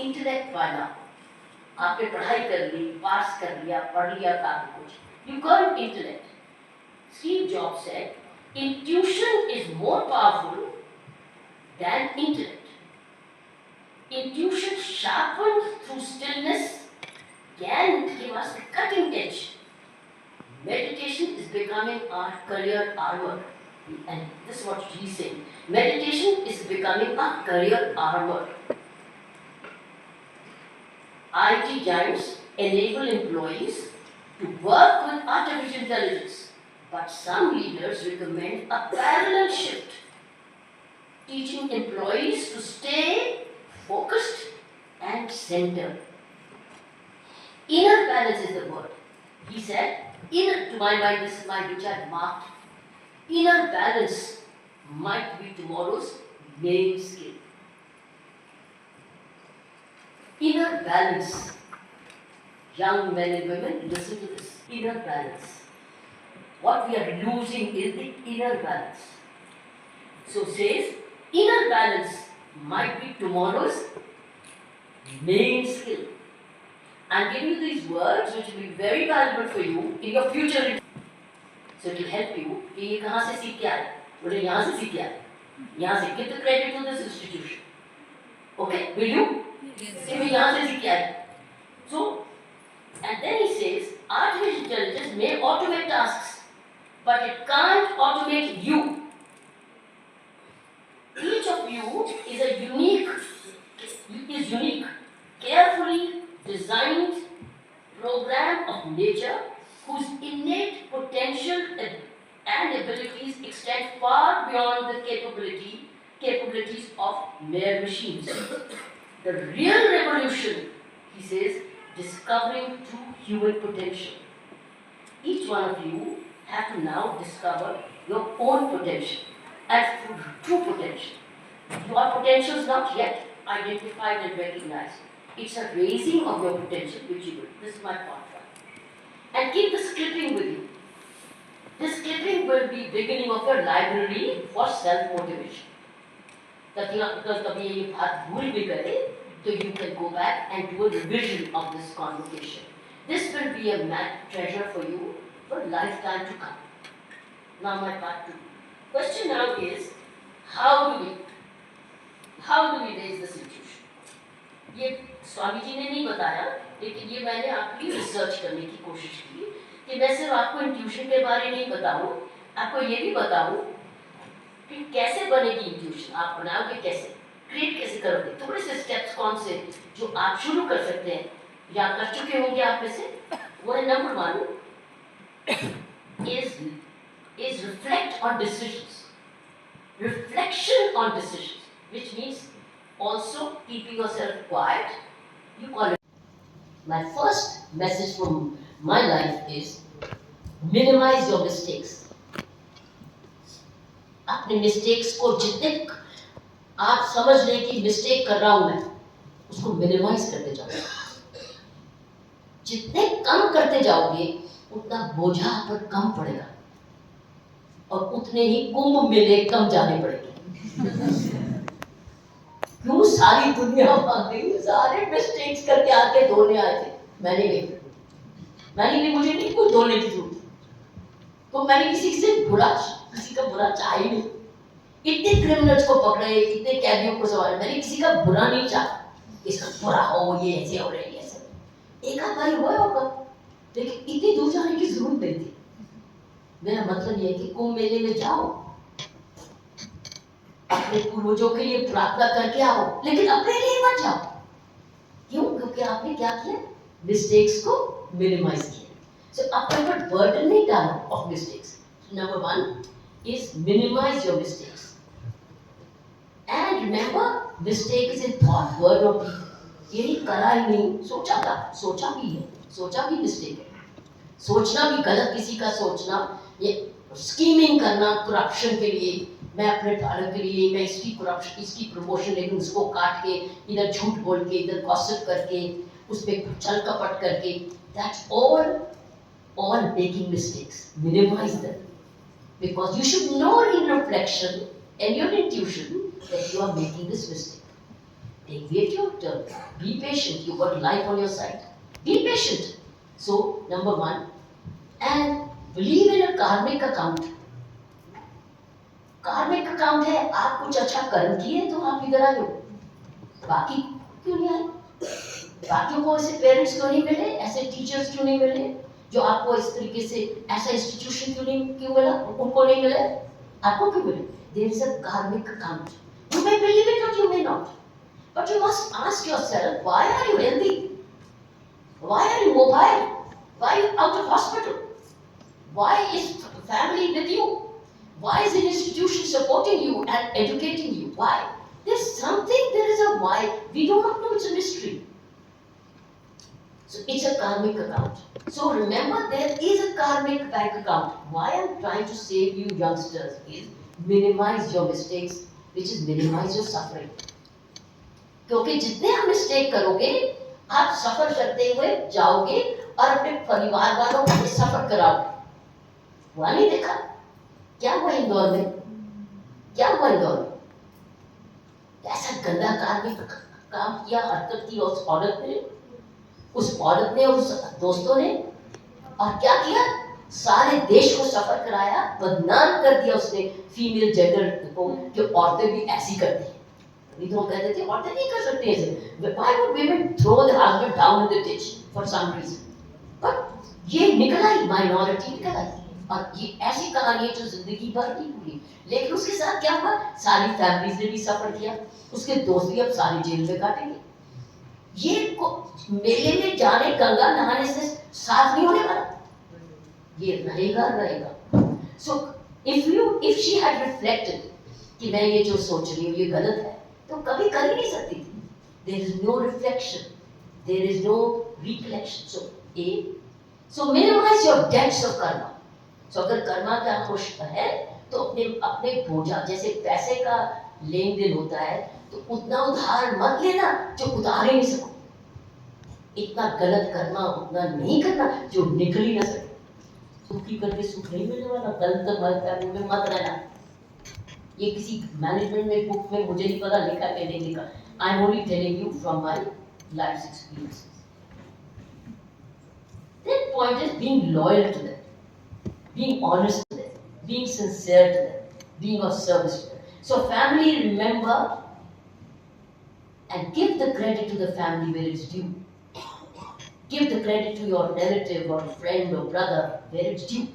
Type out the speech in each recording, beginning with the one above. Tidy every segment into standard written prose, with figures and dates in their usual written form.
intellect by now. आपने पढ़ाई कर ली, पास कर लिया, पढ़ लिया काफी कुछ. You got intellect. Steve Jobs said, intuition is more powerful than intellect. Intuition sharpened through stillness can give us the cutting edge. Meditation is becoming our career armor. And this is what he's saying. Meditation is becoming our career armor. IT giants enable employees to work with artificial intelligence. But some leaders recommend a parallel shift, teaching employees to stay focused and centered. Inner balance is the word. He said, inner, to my mind, this is my which I marked. Inner balance might be tomorrow's main skill. Inner balance. Young men and women, listen to this. Inner balance. What we are losing is the inner balance. So says, inner balance might be tomorrow's main skill. I'm giving you these words which will be very valuable for you in your future. So it will help you. कि ये कहाँ से सीख के आए? बोले यहाँ से सीख के आए. यहाँ से give the credit to this institution. Okay, will you? Yes. कि मैं यहाँ से सीख के आए. So, and then he says, artificial intelligence may automate tasks, but it can't automate you. Each of you is unique, carefully designed program of nature whose innate potential and abilities extend far beyond the capabilities of mere machines. The real revolution, he says, discovering true human potential. Each one of you have to now discover your own potential and true potential. Your potential is not yet identified and recognized. It's a raising of your potential which you will. This is my part one. And keep this clipping with you. This clipping will be beginning of your library for self-motivation. Because कभी ये बात भूल भी गए, so you can go back and do a revision of this convocation. This will be a treasure for you for lifetime to come. Now my part two. Question now is, how do we raise this institution? ये स्वामी जी ने नहीं बताया, लेकिन ये मैंने आपकी research करने की कोशिश की कि मैं सिर्फ आपको इंट्यूशन के बारे में नहीं बताऊं, आपको ये भी बताऊं कि कैसे बनेगी इंट्यूशन, आप बनाओगे कैसे, क्रिएट कैसे करोगे, थोड़े से स्टेप्स कौन से जो आप शुरू कर सकते हैं या कर चुके होंगे आप में से. वो है number 1 is reflect on decisions. Reflection on decisions, which means also keeping yourself quiet. You call it. My first message from my life is minimize your mistakes. अपने मिस्टेक्स को जितने आप समझ लें कि मिस्टेक कर रहा हूं मैं, उसको मिनिमाइज करते जाओ. जितने कम करते जाओगे उतना बोझा पर कम पड़ेगा और उतने ही कुंभ मेले कम जाने पड़ेंगे. क्यों सारी दुनिया भागी, सारे मिस्टेक्स करके आके धोने आए थे, मैंने भी मुझे नहीं कोई धोने की जरूरत, तो मैंने किसी का बुरा चाहा ही नहीं. इतने क्रिमिनल्स को पकड़े, इतने कैदियों को सवार, मैंने किसी का बुरा नहीं चाहा, इसका बुरा हो, ये ऐसे हो रहे हैं, ऐसे एक आध बार हुआ होगा, लेकिन इतनी दूर जाने की जरूरत नहीं थी. मेरा मतलब ये है कि कुंभ मेले में जाओ, अपने पूर्वजों के लिए प्रार्थना करके आओ, लेकिन अपने लिए मत जाओ. क्यों? क्योंकि आपने क्या किया, मिस्टेक्स को मिनिमाइज किया. सो अपने ऊपर बर्डन नहीं डालो of mistakes. Number 1 is minimize your mistakes. And remember, mistake is in thought, word or deed. ये करा ही नहीं, सोचा भी है, सोचा भी मिस्टेक है. सोचना भी गलत, किसी का सोचना, ये स्कीमिंग करना करप्शन के लिए, मैं अपने फादर के लिए, मैं इसकी प्रमोशन लेकिन उसको काट के, इधर झूठ बोल के, इधर गॉसिप करके, उसमें छल कपट करके, that's all making mistakes. Minimize them. Because you should know in reflection and your intuition that you are making this mistake. wait your turn. Be patient. You got life on your side. Be patient. So, number one, and believe in a karmic account. कार्मिक account है, आप कुछ अच्छा कर्म किए तो आप इधर आए हो, बाकी क्यों नहीं आए? बाकियों को ऐसे पेरेंट्स क्यों नहीं मिले, ऐसे टीचर्स क्यों नहीं मिले, जो आपको इस तरीके से ऐसा इंस्टीट्यूशन क्यों मिला, उनको नहीं मिले, आपको क्यों मिले? There is a karmic account. You may believe it or you may not, but you must ask yourself, why are you healthy? Why are you mobile? Why are you out of hospital? Why is family with you? Why is an institution supporting you and educating you? Why? There's something, there is a why. We do not know, it's a mystery. So it's a karmic account. So remember, there is a karmic bank account. Why I'm trying to save you youngsters is minimize your mistakes, which is minimize your suffering. क्योंकि जितने आप mistake करोगे, आप सफर करते हुए जाओगे और अपने परिवार वालों को भी सफर कराओगे। हुआ नहीं देखा? क्या हुआ इंदौर में? क्या हुआ इंदौर में? ऐसा गंदा काम किया, हरकत की उस औरत ने, उस दोस्तों ने, और क्या किया? सारे देश को सफर कराया, बदनाम कर दिया उसने फीमेल जेंडर को कि औरतें भी ऐसी करती हैं। नहीं तो कहते थे औरतें नहीं कर सकती ऐसे। Why would women throw their husband down in the ditch for some reason? But ये निकला ही, माइनॉरिटी निकला ही, और ये ऐसी कहानी है जो जिंदगी भर नहीं हुई। लेकिन उसके साथ क्या हुआ? सारी फैमिलीज ने भी सफर किया, उसके दोस्त भी अब सारी जेल में काटेंगे। ये मेले में जाने, गंगा नहाने से साफ नहीं होने वाला, ये रहेगा। So if she had reflected कि मैं ये जो सोच रही हूँ ये गलत है, तो कभी कर ही नहीं सकती थी। There is no reflection, there is no recollection. So minimize your debts of karma. So अगर कर्मा का खुश है तो अपने बोझा, जैसे पैसे का लेन देन होता है, तो उतना उधार मत लेना जो उतार ही नहीं सको। इतना गलत करना, उतना नहीं करना जो निकल ही ना सके। दुखी करके सुख नहीं मिलने वाला, गलत में मत रहना। ये किसी मैनेजमेंट में बुक में मुझे नहीं पता लिखा है नहीं लिखा। I am only telling you from my life experiences. That point is being loyal to them, being honest to them, being sincere to them, being of service to them. So family, remember and give the credit to the family where it's due. Give the credit to your relative or friend or brother where it's due.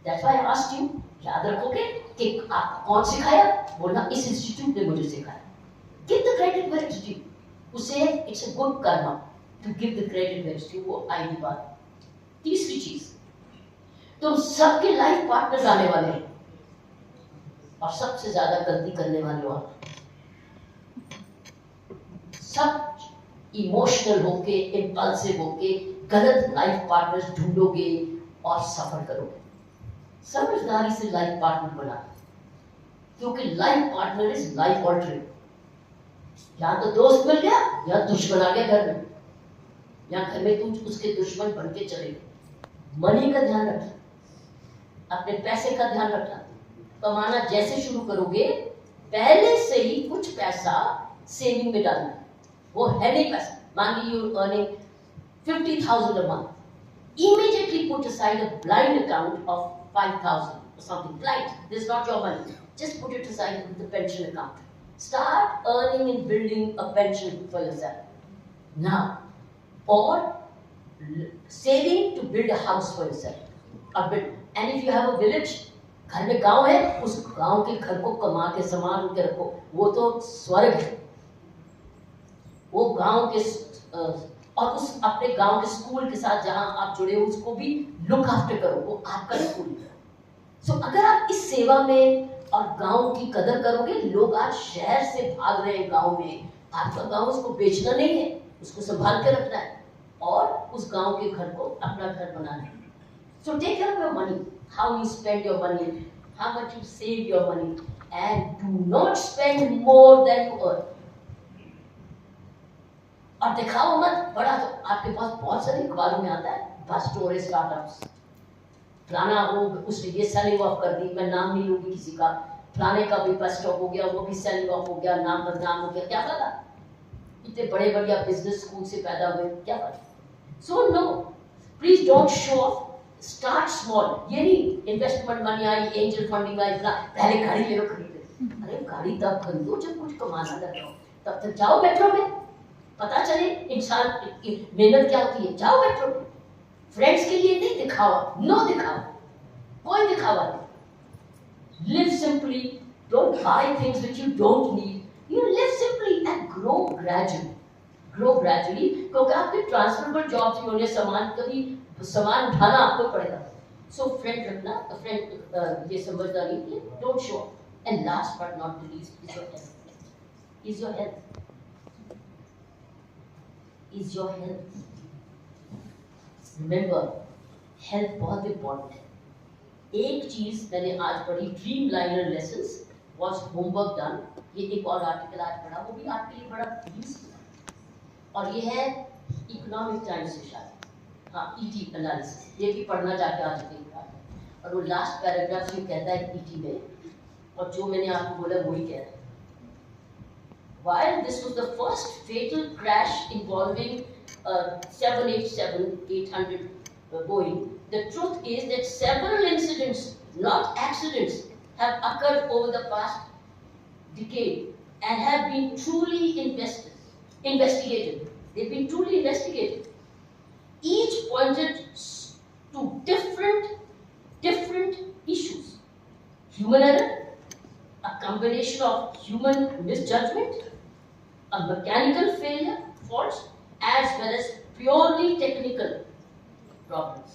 That's why I asked you, याद रखोगे कि आप कौन सिखाया? बोलना इस institute ने मुझे सिखाया। Give the credit where it's due. उसे it's a good karma to give the credit where it's due। वो आई बात। तीसरी चीज, तुम सबके लाइफ पार्टनर आने वाले हैं और सबसे ज्यादा गलती करने वाले हो। सब इमोशनल होके, इंपल्सिव होके गलत लाइफ पार्टनर ढूंढोगे और सफर करोगे। समझदारी से लाइफ पार्टनर बना, क्योंकि life partner is life altering. या तो दोस्त मिल गया या दुश्मन आ गया घर में, या घर में तुम उसके दुश्मन बन के चले गए। मनी का ध्यान रखना, अपने पैसे का ध्यान रखना। कमाना जैसे शुरू करोगे, पहले से ही कुछ पैसा सेविंग में डालना। वो है नहीं पैसा, मान ली you earning 50,000 a month, immediately put aside a blind account of 5,000 or something. Blind, this is not your money, just put it aside in the pension account. Start earning and building a pension for yourself now, or saving to build a house for yourself। And if you have a village, घर में गांव है, उस गांव के घर को कमा के संभाल के रखो, वो तो स्वर्ग है। वो गांव के और उस अपने गांव के स्कूल के साथ जहां आप जुड़े हो उसको भी लुक आफ्टर करो, वो आपका स्कूल है। सो अगर आप इस सेवा में और गांव की कदर करोगे, लोग आज शहर से भाग रहे हैं गांव में। आपका गांव उसको बेचना नहीं है, उसको संभाल के रखना है और उस गांव के घर को अपना घर बनाना है। So take care of your money, how you spend your money, how much you save your money, and do not spend more than you earn। और दिखाओ मत बड़ा, तो आपके पास बहुत सारे अखबारों में आता है बस स्टोरी स्टार्टअप्स, फलाना हो उसने ये सेलिंग ऑफ कर दी, मैं नाम नहीं लूंगी किसी का, फलाने का भी बस स्टॉप हो गया, वो भी सेलिंग ऑफ हो गया, नाम बदनाम हो गया, क्या पता। इतने बड़े बढ़िया बिजनेस स्कूल से पैदा हुए, क्या बात। So no, please don't show off, start small. ये नहीं इन्वेस्टमेंट मनी आई, एंजल फंडिंग आई, पहले गाड़ी ले लो खरीदे। अरे गाड़ी तब खरीदो जब कुछ कमाना लग जाओ, तब तक जाओ मेट्रो में, पता चले इंसान की मेहनत क्या होती है। जाओ मेट्रो में, फ्रेंड्स के लिए नहीं दिखावा, नो दिखावा, कोई दिखावा नहीं। Live simply, don't buy things which you don't need, you live simply and grow gradually, grow gradually. क्योंकि आपके ट्रांसफरेबल जॉब्स में उन्हें सामान कभी सामान उठाना आपको पड़ेगा। सो फ्रेंड रखना, फ्रेंड ये समझदारी है, don't show. And last but not the least is your health, is your health, is your health. Remember, health बहुत इंपॉर्टेंट है। एक चीज मैंने आज पढ़ी, dream liner lessons was homework done, ये एक और आर्टिकल आज पढ़ा, वो भी आपके लिए बड़ा यूजफुल, और ये है इकोनॉमिक टाइम्स से शायद, हाँ, ईटी एनालिसिस, ये भी पढ़ना जाके आज देख रहा है। और वो लास्ट पैराग्राफ जो कहता है ईटी में, और जो मैंने आपको बोला वही कह रहा है। While this was the first fatal crash involving 787-800 Boeing, the truth is that several incidents, not accidents, have occurred over the past decade and have been truly investigated. They've been truly investigated. Each pointed to different issues. Human error, a combination of human misjudgment, a mechanical failure, faults, as well as purely technical problems.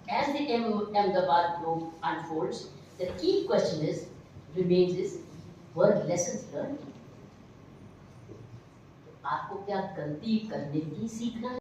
As the Ahmedabad probe unfolds, the key question remains, were lessons learned? आपको क्या गलती करने की सीखना है?